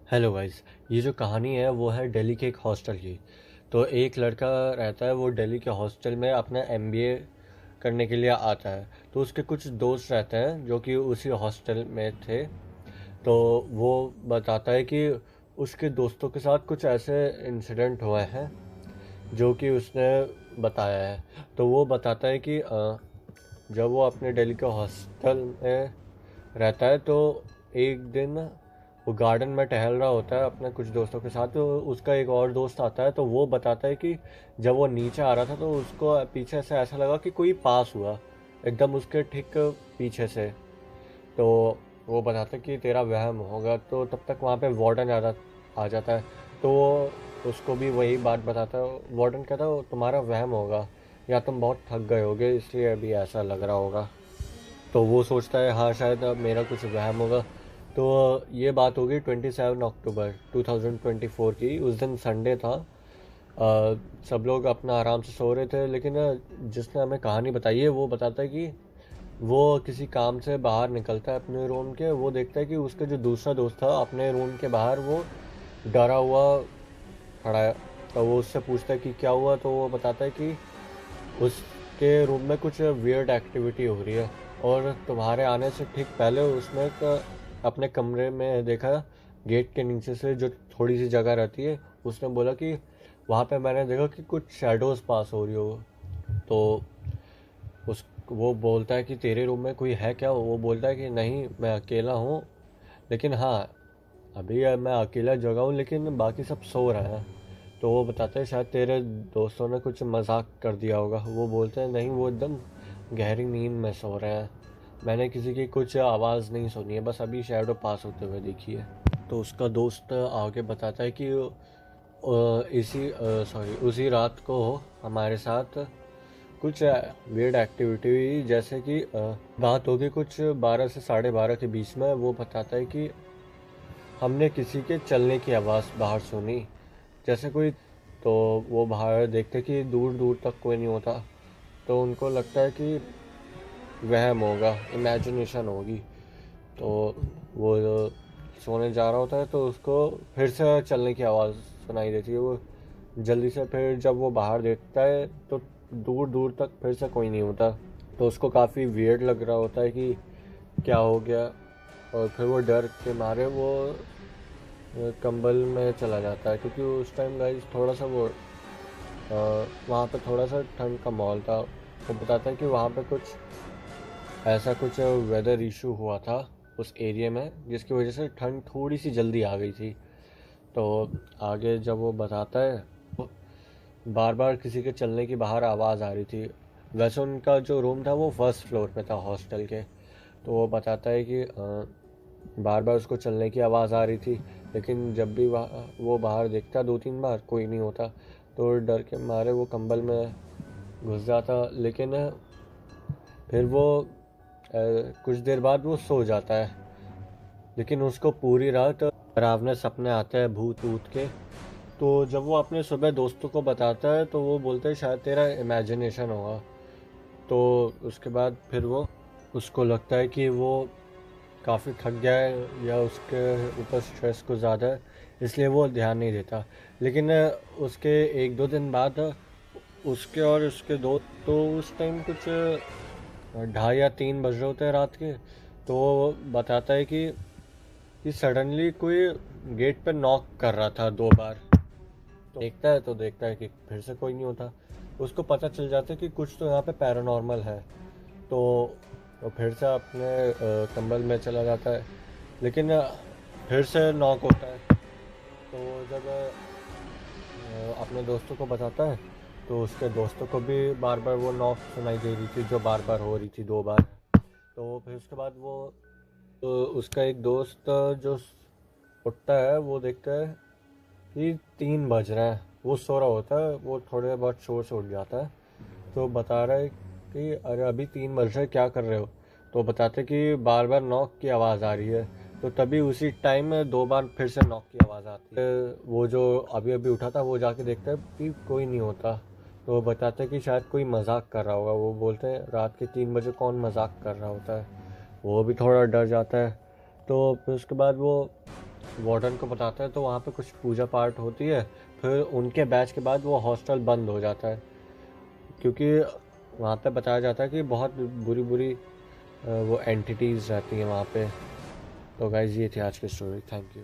Hello guys. ये जो कहानी है वो है दिल्ली के एक हॉस्टल की। तो एक लड़का रहता है, वो दिल्ली के हॉस्टल में अपना एमबीए करने के लिए आता है। तो उसके कुछ दोस्त रहते हैं जो कि उसी हॉस्टल में थे। तो वो बताता है कि उसके दोस्तों के साथ कुछ ऐसे इंसिडेंट हुए हैं जो कि उसने बताया है। तो वो बताता है कि जब वो अपने दिल्ली के हॉस्टल में रहता है तो एक दिन वो गार्डन में टहल रहा होता है अपने कुछ दोस्तों के साथ। तो उसका एक और दोस्त आता है, तो वो बताता है कि जब वो नीचे आ रहा था तो उसको पीछे से ऐसा लगा कि कोई पास हुआ एकदम उसके ठीक पीछे से। तो वो बताता है कि तेरा वहम होगा। तो तब तक वहाँ पे वार्डन आ जाता है। तो वो उसको भी वही बात बताता है। वार्डन कहता है तुम्हारा वहम होगा, या तुम बहुत थक गए होगे इसलिए अभी ऐसा लग रहा होगा। तो वो सोचता है हाँ शायद अब मेरा कुछ वहम होगा। तो ये बात होगी 27 अक्टूबर 2024 की। उस दिन संडे था। सब लोग अपना आराम से सो रहे थे, लेकिन जिसने हमें कहानी बताई है वो बताता है कि वो किसी काम से बाहर निकलता है अपने रूम के। वो देखता है कि उसका जो दूसरा दोस्त था अपने रूम के बाहर वो डरा हुआ खड़ा है। तो वो उससे पूछता है कि क्या हुआ। तो वो बताता है कि उसके रूम में कुछ वियर्ड एक्टिविटी हो रही है, और तुम्हारे आने से ठीक पहले उसने अपने कमरे में देखा, गेट के नीचे से जो थोड़ी सी जगह रहती है, उसने बोला कि वहाँ पे मैंने देखा कि कुछ शैडोज़ पास हो रही हो। तो उस वो बोलता है कि तेरे रूम में कोई है क्या। वो बोलता है कि नहीं मैं अकेला हूँ, लेकिन हाँ अभी मैं अकेला जगह हूँ लेकिन बाकी सब सो रहे हैं। तो वो बताते हैं शायद तेरे दोस्तों ने कुछ मजाक कर दिया होगा। वो बोलते हैं नहीं वो एकदम गहरी नींद में सो रहे हैं, मैंने किसी की कुछ आवाज़ नहीं सुनी है, बस अभी शैडो पास होते हुए देखी है। तो उसका दोस्त आगे बताता है कि उसी रात को हमारे साथ कुछ वियर्ड एक्टिविटी हुई। जैसे कि बात होगी कुछ 12 से 12:30 के बीच में। वो बताता है कि हमने किसी के चलने की आवाज़ बाहर सुनी, जैसे कोई। तो वो बाहर देखते कि दूर दूर तक कोई नहीं होता। तो उनको लगता है कि वहम होगा, इमेजिनेशन होगी। तो वो सोने जा रहा होता है तो उसको फिर से चलने की आवाज़ सुनाई देती है। वो जल्दी से फिर जब वो बाहर देखता है तो दूर दूर तक फिर से कोई नहीं होता। तो उसको काफ़ी वियर्ड लग रहा होता है कि क्या हो गया। और फिर वो डर के मारे वो कंबल में चला जाता है, क्योंकि उस टाइम गाइस थोड़ा सा वो वहाँ पे थोड़ा सा ठंड का माहौल था। वो बताता है कि वहाँ पे कुछ ऐसा कुछ वेदर इशू हुआ था उस एरिया में, जिसकी वजह से ठंड थोड़ी सी जल्दी आ गई थी। तो आगे जब वो बताता है तो बार बार किसी के चलने की बाहर आवाज़ आ रही थी। वैसे उनका जो रूम था वो फर्स्ट फ्लोर पे था हॉस्टल के। तो वो बताता है कि बार बार उसको चलने की आवाज़ आ रही थी, लेकिन जब भी वो बाहर देखता 2-3 बार कोई नहीं होता। तो डर के मारे वो कंबल में घुस जाता। लेकिन फिर वो कुछ देर बाद वो सो जाता है। लेकिन उसको पूरी रात डरावने सपने आते हैं भूत भूत के। तो जब वो अपने सुबह दोस्तों को बताता है तो वो बोलते हैं शायद तेरा इमेजिनेशन होगा। तो उसके बाद फिर वो उसको लगता है कि वो काफ़ी थक गया है या उसके ऊपर स्ट्रेस कुछ ज़्यादा है, इसलिए वो ध्यान नहीं देता। लेकिन उसके 1-2 दिन बाद उसके और उसके दोस्त, तो उस टाइम कुछ 2:30 या 3 बज रहे होते हैं रात के। तो वो बताता है कि सडनली कोई गेट पर नॉक कर रहा था 2 बार। तो देखता है कि फिर से कोई नहीं होता। उसको पता चल जाता है कि कुछ तो यहाँ पे पैरानॉर्मल है। तो वो फिर से अपने कंबल में चला जाता है, लेकिन फिर से नॉक होता है। तो जब अपने दोस्तों को बताता है तो उसके दोस्तों को भी बार बार वो नॉक सुनाई दे रही थी, जो बार बार हो रही थी 2 बार। तो फिर उसके बाद वो तो उसका एक दोस्त जो उठता है वो देखता है कि 3 बज रहे हैं। वो सो रहा होता है, वो थोड़े बहुत शोर से उठ जाता है। तो बता रहा है कि अरे अभी 3 बज रहे क्या कर रहे हो। तो बताते कि बार बार नॉक की आवाज़ आ रही है। तो तभी उसी टाइम में 2 बार फिर से नॉक की आवाज़ आती है। वो जो अभी अभी उठा था वो जाके देखता है कि कोई नहीं होता। तो वो बताते हैं कि शायद कोई मजाक कर रहा होगा। वो बोलते हैं रात के 3 बजे कौन मजाक कर रहा होता है। वो भी थोड़ा डर जाता है। तो फिर उसके बाद वो वार्डन को बताता है तो वहाँ पे कुछ पूजा पाठ होती है। फिर उनके बैच के बाद वो हॉस्टल बंद हो जाता है, क्योंकि वहाँ पे बताया जाता है कि बहुत बुरी बुरी वो एंटिटीज़ रहती हैं वहाँ पे। तो गाइज़ ये थी आज की स्टोरी। Thank you.